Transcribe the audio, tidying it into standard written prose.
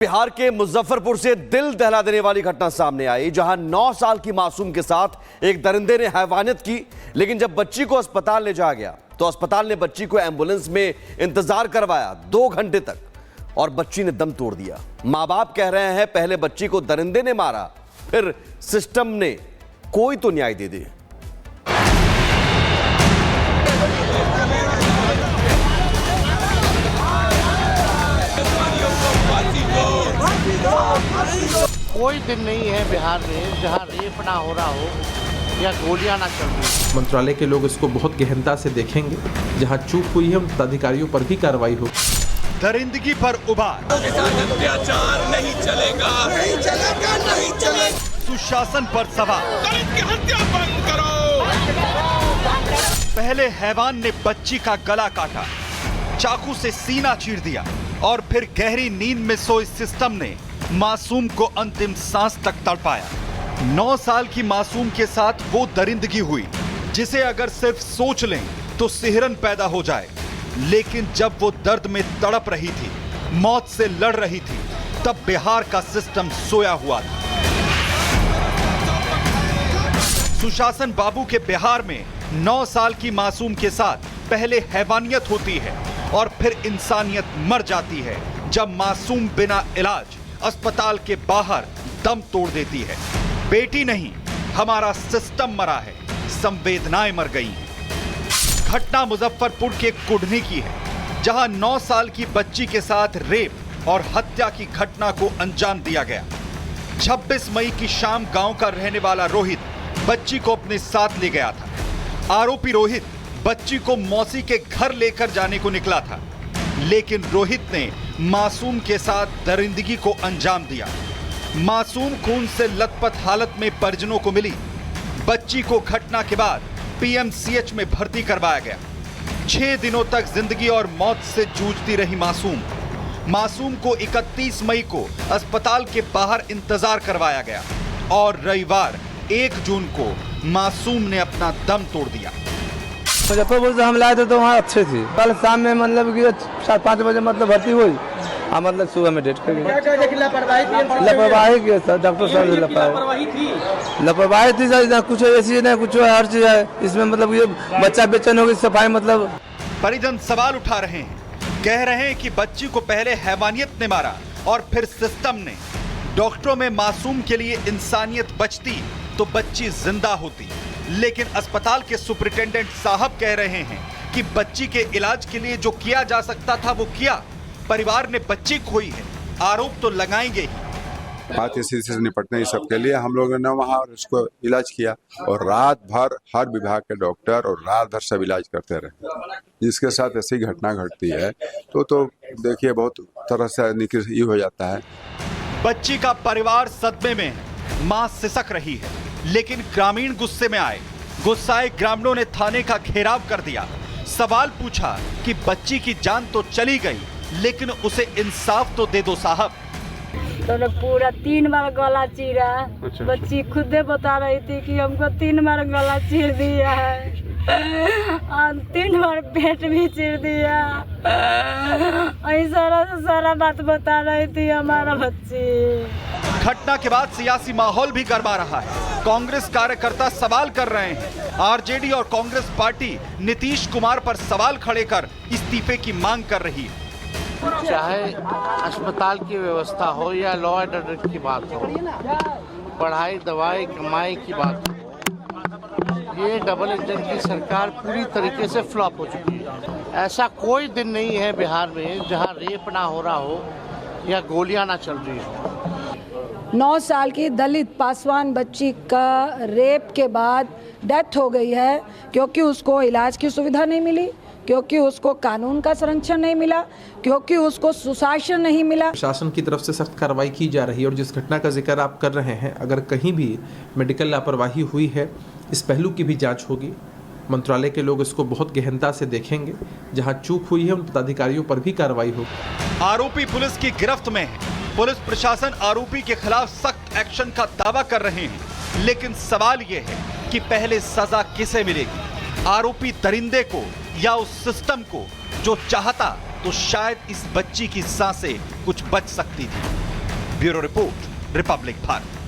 बिहार के मुजफ्फरपुर से दिल दहला देने वाली घटना सामने आई, जहां 9 साल की मासूम के साथ एक दरिंदे ने हैवानियत की। लेकिन जब बच्ची को अस्पताल ले जाया गया तो अस्पताल ने बच्ची को एम्बुलेंस में इंतजार करवाया 2 घंटे तक और बच्ची ने दम तोड़ दिया। मां बाप कह रहे हैं पहले बच्ची को दरिंदे ने मारा, फिर सिस्टम ने कोई तो न्याय दे दे। कोई दिन नहीं है बिहार में जहां रेप ना हो रहा हो या गोलियां ना चल रही। मंत्रालय के लोग इसको बहुत गहनता से देखेंगे। जहां चूक हुई है उन पदाधिकारियों पर भी कार्रवाई हो। दरिंदगी पर उबार, अत्याचार नहीं चलेगा, नहीं चलेगा, नहीं चलेगा। सुशासन पर सवाल, दलित की हत्या बंद करो। पहले हैवान ने बच्ची का गला काटा, चाकू से सीना चीर दिया और फिर गहरी नींद में सोए सिस्टम ने मासूम को अंतिम सांस तक तड़पाया। 9 साल की मासूम के साथ वो दरिंदगी हुई जिसे अगर सिर्फ सोच लें तो सिहरन पैदा हो जाए। लेकिन जब वो दर्द में तड़प रही थी, मौत से लड़ रही थी, तब बिहार का सिस्टम सोया हुआ था। सुशासन बाबू के बिहार में 9 साल की मासूम के साथ पहले हैवानियत होती है और फिर इंसानियत मर जाती है जब मासूम बिना इलाज अस्पताल के बाहर दम तोड़ देती है। बेटी नहीं, हमारा सिस्टम मरा है, संवेदनाएं मर गई हैं। घटना मुजफ्फरपुर के कुढ़नी की है, जहां 9 साल की बच्ची के साथ रेप और हत्या की घटना को अंजाम दिया गया। 26 मई की शाम गांव का रहने वाला रोहित बच्ची को अपने साथ ले गया था। आरोपी रोहित बच्ची को मौसी के घर लेकर जाने को निकला था, लेकिन रोहित ने मासूम के साथ दरिंदगी को अंजाम दिया। मासूम खून से लथपथ हालत में परिजनों को मिली। बच्ची को घटना के बाद पीएमसीएच में भर्ती करवाया गया। 6 दिनों तक जिंदगी और मौत से जूझती रही मासूम को 31 मई को अस्पताल के बाहर इंतजार करवाया गया और रविवार 1 जून को मासूम ने अपना दम तोड़ दिया। मुजफ्फरपुर से हम लाए थे तो वहाँ अच्छे थी। कल शाम में मतलब कि 4-5 बजे मतलब भर्ती हुई, मतलब सुबह में डेट कर गई। लापरवाही की सर, डॉक्टर साहब लापरवाही थी सर। कुछ ऐसी नहीं, कुछ हर चीज है इसमें। मतलब ये बच्चा बेचैन हो गई, सफाई मतलब। परिजन सवाल उठा रहे हैं, कह रहे हैं कि बच्ची को पहले हैवानियत ने मारा और फिर सिस्टम ने। डॉक्टरों में मासूम के लिए इंसानियत बचती तो बच्ची जिंदा होती, लेकिन अस्पताल के सुपरिटेंडेंट साहब कह रहे हैं कि बच्ची के इलाज के लिए जो किया जा सकता था वो किया। परिवार ने बच्ची खोई है, आरोप तो लगाएंगे ही। बात इसी से निपटने सब के लिए हम लोगों ने वहाँ उसको इलाज किया और रात भर हर विभाग के डॉक्टर और रात भर सब इलाज करते रहे। जिसके साथ ऐसी घटना घटती है तो देखिए बहुत तरह से निकृष्ट हो जाता है। बच्ची का परिवार सदमे में है, मां सिसक रही है, लेकिन ग्रामीण गुस्से में आए। गुस्साए ग्रामीणों ने थाने का घेराव कर दिया। सवाल पूछा कि बच्ची की जान तो चली गई, लेकिन उसे इंसाफ तो दे दो साहब। तो पूरा 3 बार गला चीरा। बच्ची खुद बता रही थी कि हमको 3 बार गला चीर दिया है और 3 बार पेट भी चीर दिया। सारा बात बता रही थी हमारा बच्ची। घटना के बाद सियासी माहौल भी गरमा रहा है। कांग्रेस कार्यकर्ता सवाल कर रहे हैं। आरजेडी और कांग्रेस पार्टी नीतीश कुमार पर सवाल खड़े कर इस्तीफे की मांग कर रही है। चाहे अस्पताल की व्यवस्था हो या लॉ एंड ऑर्डर की बात हो, पढ़ाई दवाई कमाई की बात हो, ये डबल इंजन की सरकार पूरी तरीके से फ्लॉप हो चुकी है। ऐसा कोई दिन नहीं है बिहार में जहां रेप ना हो रहा हो या गोलियां ना चल रही हो। 9 साल की दलित पासवान बच्ची का रेप के बाद डेथ हो गई है क्योंकि उसको इलाज की सुविधा नहीं मिली, क्योंकि उसको कानून का संरक्षण नहीं मिला, क्योंकि उसको सुशासन नहीं मिला। शासन की तरफ से सख्त कार्रवाई की जा रही है और जिस घटना का जिक्र आप कर रहे हैं, अगर कहीं भी मेडिकल लापरवाही हुई है, इस पहलू की भी जांच होगी। मंत्रालय के लोग इसको बहुत गहनता से देखेंगे। जहां चूक हुई है उन पदाधिकारियों पर भी कार्रवाई होगी। आरोपी पुलिस की गिरफ्त में है। पुलिस प्रशासन आरोपी के खिलाफ सख्त एक्शन का दावा कर रहे हैं, लेकिन सवाल ये है कि पहले सजा किसे मिलेगी, आरोपी दरिंदे को या उस सिस्टम को जो चाहता तो शायद इस बच्ची की सांसें कुछ बच सकती थी। Bureau report, Republic Bharat.